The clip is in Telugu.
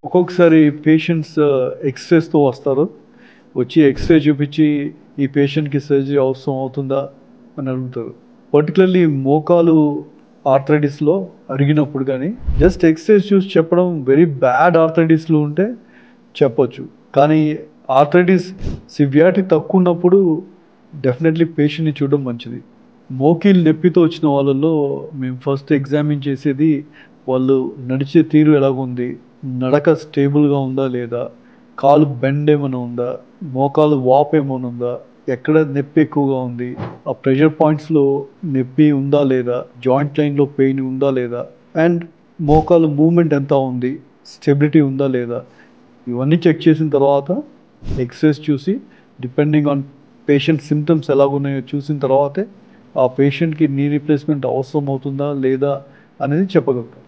ఒక్కొక్కసారి పేషెంట్స్ ఎక్స్‌రేస్‌తో వస్తారు. వచ్చి ఎక్స్‌రే చూపించి ఈ పేషెంట్‌కి సర్జరీ అవసరం అవుతుందా అని అడుగుతారు. పర్టిక్యులర్‌లీ మోకాలు ఆర్థరైటిస్‌లో అరిగినప్పుడు గానీ, జస్ట్ ఎక్స్‌రేస్ చూసి చెప్పడం వెరీ బ్యాడ్ ఆర్థరైటిస్‌లో ఉంటే చెప్పొచ్చు. కానీ ఆర్థరైటిస్ సివియారిటీ తక్కువ ఉన్నప్పుడు డెఫినెట్‌లీ పేషెంట్‌ని చూడడం మంచిది. మోకాలు నొప్పితో వచ్చిన వాళ్ళలో మేము ఫస్ట్ ఎగ్జామిన్ చేసేది వాళ్ళు నడిచే తీరు ఎలాగుంది? నడక స్టేబుల్‌గా ఉందా లేదా? కాలు బెండ్ ఏమైనా ఉందా? మోకాలు వాపు ఏమైనా ఉందా? ఎక్కడ నొప్పి ఎక్కువగా ఉంది? ఆ ప్రెషర్ పాయింట్స్‌లో నొప్పి ఉందా లేదా? జాయింట్ లైన్‌లో పెయిన్ ఉందా లేదా? అండ్ మోకాలు మూవ్‌మెంట్ ఎంత ఉంది? స్టెబిలిటీ ఉందా లేదా? ఇవన్నీ చెక్ చేసిన తర్వాత ఎక్స్‌రేస్ చూసి డిపెండింగ్ ఆన్ పేషెంట్ సింప్టమ్స్ ఎలాగున్నాయో చూసిన తర్వాతే ఆ పేషెంట్‌కి నీ రీప్లేస్‌మెంట్ అవసరం అవుతుందా లేదా అనేది చెప్పగలుగుతాం.